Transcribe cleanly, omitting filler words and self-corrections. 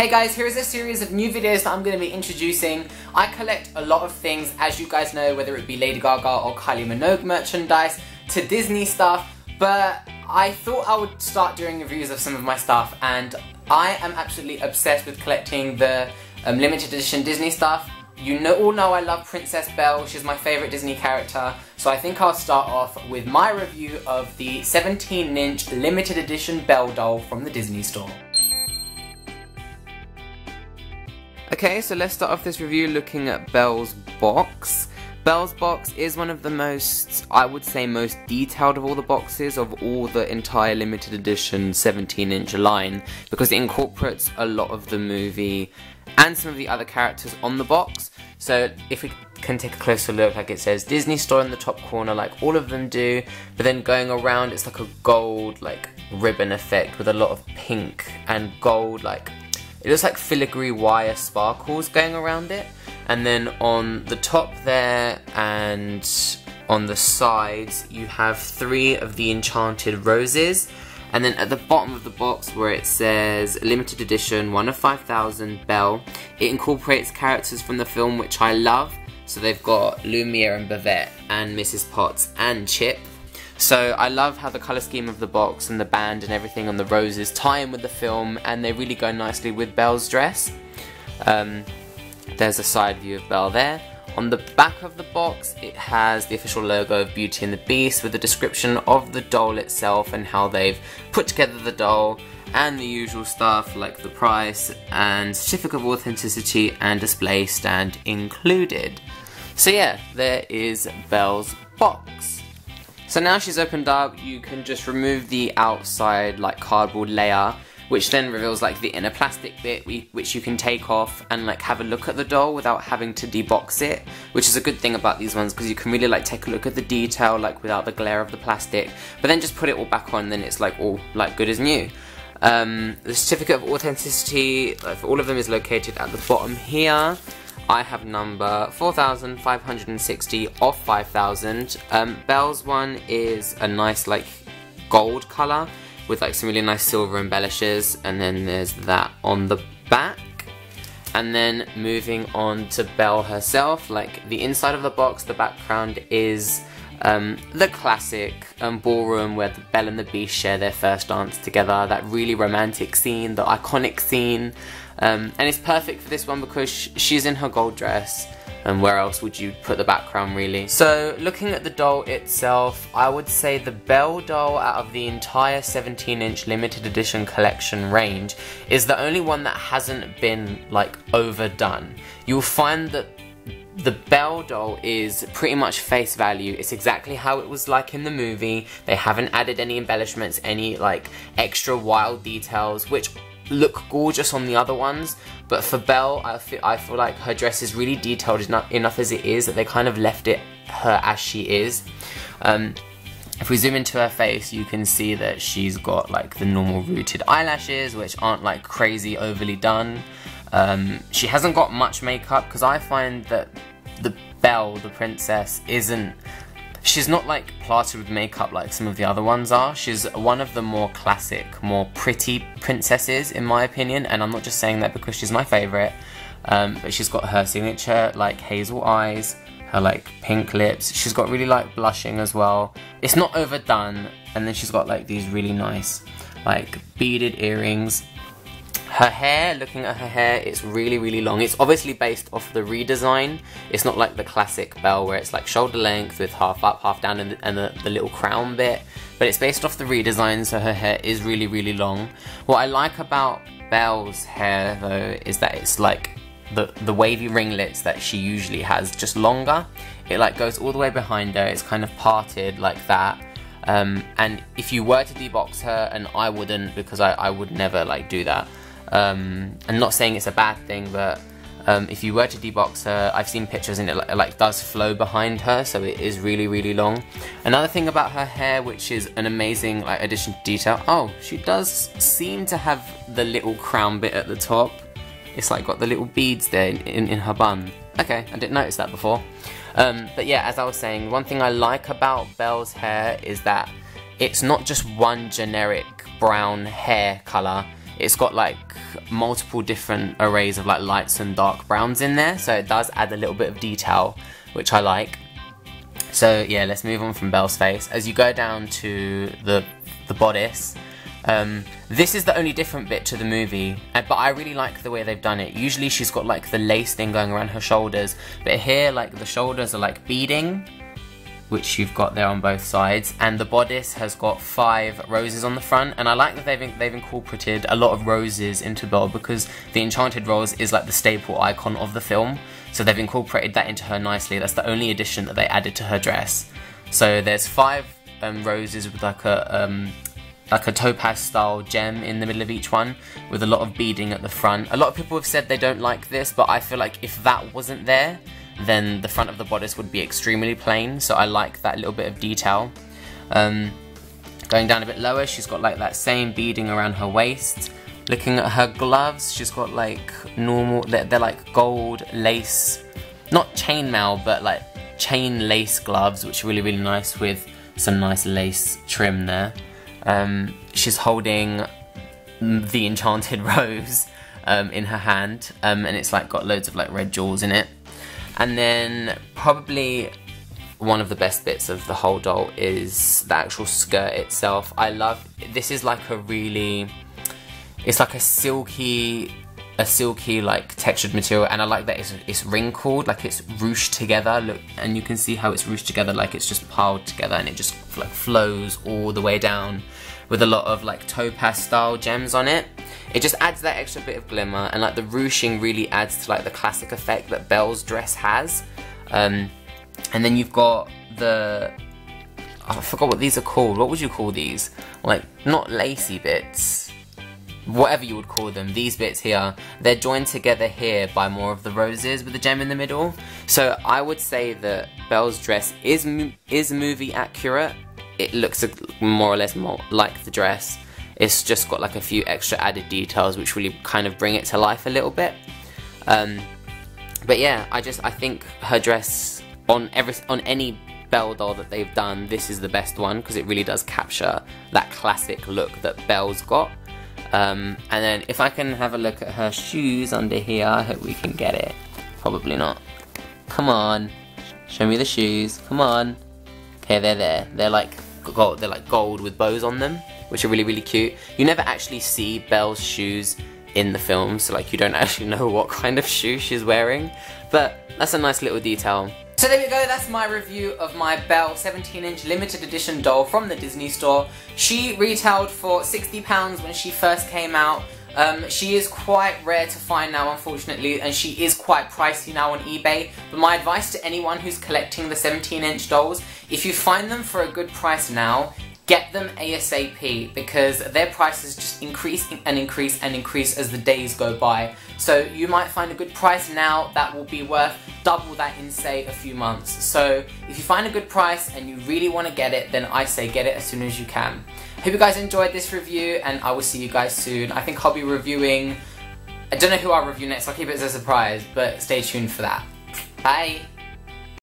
Hey guys, here is a series of new videos that I'm going to be introducing. I collect a lot of things, as you guys know, whether it be Lady Gaga or Kylie Minogue merchandise, to Disney stuff, but I thought I would start doing reviews of some of my stuff, and I am absolutely obsessed with collecting the limited edition Disney stuff. You all know I love Princess Belle, she's my favourite Disney character, so I think I'll start off with my review of the 17-inch limited edition Belle doll from the Disney store. Okay, so let's start off this review looking at Belle's box. Belle's box is one of the most, I would say, most detailed of all the boxes of all the entire limited edition 17-inch line, because it incorporates a lot of the movie and some of the other characters on the box. So if we can take a closer look, like it says Disney Store in the top corner, like all of them do, but then going around it's like a gold like ribbon effect with a lot of pink and gold, like it looks like filigree wire sparkles going around it. And then on the top there and on the sides you have 3 of the enchanted roses. And then at the bottom of the box where it says limited edition 1 of 5,000 Belle, it incorporates characters from the film which I love. So they've got Lumiere and Bavette and Mrs. Potts and Chip. So I love how the colour scheme of the box and the band and everything on the roses tie in with the film, and they really go nicely with Belle's dress. There's a side view of Belle there. On the back of the box it has the official logo of Beauty and the Beast with a description of the doll itself and how they've put together the doll, and the usual stuff like the price and certificate of authenticity and display stand included. So yeah, there is Belle's box. So now she's opened up, you can just remove the outside like cardboard layer, which then reveals like the inner plastic bit which you can take off and like have a look at the doll without having to debox it, which is a good thing about these ones because you can really like take a look at the detail like without the glare of the plastic, but then just put it all back on, then it's like all like good as new. The certificate of authenticity for all of them is located at the bottom here. I have number 4,560 of 5,000. Belle's one is a nice like gold colour with like some really nice silver embellishes, and then there's that on the back. And then moving on to Belle herself, like the inside of the box, the background is the classic ballroom where the Belle and the Beast share their first dance together, that really romantic scene, the iconic scene. And it's perfect for this one because she's in her gold dress, and where else would you put the background really? So looking at the doll itself, I would say the Belle doll out of the entire 17-inch limited edition collection range is the only one that hasn't been like overdone. You'll find that the Belle doll is pretty much face value. It's exactly how it was like in the movie. They haven't added any embellishments, any like extra wild details, which look gorgeous on the other ones, but for Belle, I feel like her dress is really detailed enough as it is that they kind of left her as she is. If we zoom into her face, you can see that she's got like the normal rooted eyelashes, which aren't like crazy overly done. She hasn't got much makeup because I find that the Belle, the princess, she's not like plastered with makeup like some of the other ones are. She's one of the more classic, more pretty princesses in my opinion, and I'm not just saying that because she's my favourite, but she's got her signature like hazel eyes, her like pink lips, she's got really like blushing as well. It's not overdone, and then she's got like these really nice like beaded earrings. Her hair, looking at her hair, it's really, really long. It's obviously based off the redesign. It's not like the classic Belle where it's like shoulder length with half up, half down, and the little crown bit. But it's based off the redesign, so her hair is really, really long. What I like about Belle's hair, though, is that it's like the wavy ringlets that she usually has, just longer. It like goes all the way behind her. It's kind of parted like that. And if you were to debox her, and I wouldn't because I would never like do that. I'm not saying it's a bad thing, but if you were to debox her, I've seen pictures and it like does flow behind her, so it is really, really long. Another thing about her hair, which is an amazing like addition to detail, she does seem to have the little crown bit at the top. It's like got the little beads there in her bun. Okay, I didn't notice that before. But yeah, as I was saying, one thing I like about Belle's hair is that it's not just one generic brown hair colour. it's got like multiple different arrays of like lights and dark browns in there, so it does add a little bit of detail, which I like. So yeah, let's move on from Belle's face. As you go down to the bodice, this is the only different bit to the movie, but I really like the way they've done it. Usually she's got like the lace thing going around her shoulders, but here like the shoulders are like beading, which you've got there on both sides, and the bodice has got 5 roses on the front, and I like that they've incorporated a lot of roses into Belle, because the enchanted rose is like the staple icon of the film, so they've incorporated that into her nicely. That's the only addition that they added to her dress. So there's 5 roses with like a topaz style gem in the middle of each one, with a lot of beading at the front. A lot of people have said they don't like this, but I feel like if that wasn't there, then the front of the bodice would be extremely plain, so I like that little bit of detail. Going down a bit lower, she's got like that same beading around her waist. Looking at her gloves, she's got like normal, they're like gold lace, not chainmail, but like chain lace gloves, which are really, really nice with some nice lace trim there. She's holding the enchanted rose in her hand, and it's like got loads of like red jewels in it. And then probably one of the best bits of the whole doll is the actual skirt itself. I love, this is like a really, it's like a silky like textured material, and I like that it's wrinkled, like it's ruched together. Look, and you can see how it's ruched together, like it's just piled together, and it just like flows all the way down with a lot of like topaz style gems on it. It just adds that extra bit of glimmer, and like the ruching really adds to like the classic effect that Belle's dress has. And then you've got the, I forgot what these are called. What would you call these? Like, not lacy bits, whatever you would call them. These bits here, they're joined together here by more of the roses with the gem in the middle. So I would say that Belle's dress is movie accurate. It looks more or less more like the dress. It's just got like a few extra added details which really kind of bring it to life a little bit. But yeah, I think her dress on any Belle doll that they've done, this is the best one, because it really does capture that classic look that Belle's got. And then if I can have a look at her shoes under here, I hope we can get it. Probably not. Come on, show me the shoes. Come on. Okay, they're there. They're like gold with bows on them, which are really, really cute. You never actually see Belle's shoes in the film, so like you don't actually know what kind of shoe she's wearing, but that's a nice little detail. So there we go, that's my review of my Belle 17-inch limited edition doll from the Disney store. She retailed for £60 when she first came out. She is quite rare to find now, unfortunately, and she is quite pricey now on eBay. But my advice to anyone who's collecting the 17-inch dolls, if you find them for a good price now, get them ASAP, because their prices just increase and increase and increase as the days go by. So you might find a good price now that will be worth double that in, say, a few months. So if you find a good price and you really want to get it, then I say get it as soon as you can. Hope you guys enjoyed this review, and I will see you guys soon. I think I'll be reviewing, I don't know who I'll review next, I'll keep it as a surprise, but stay tuned for that. Bye!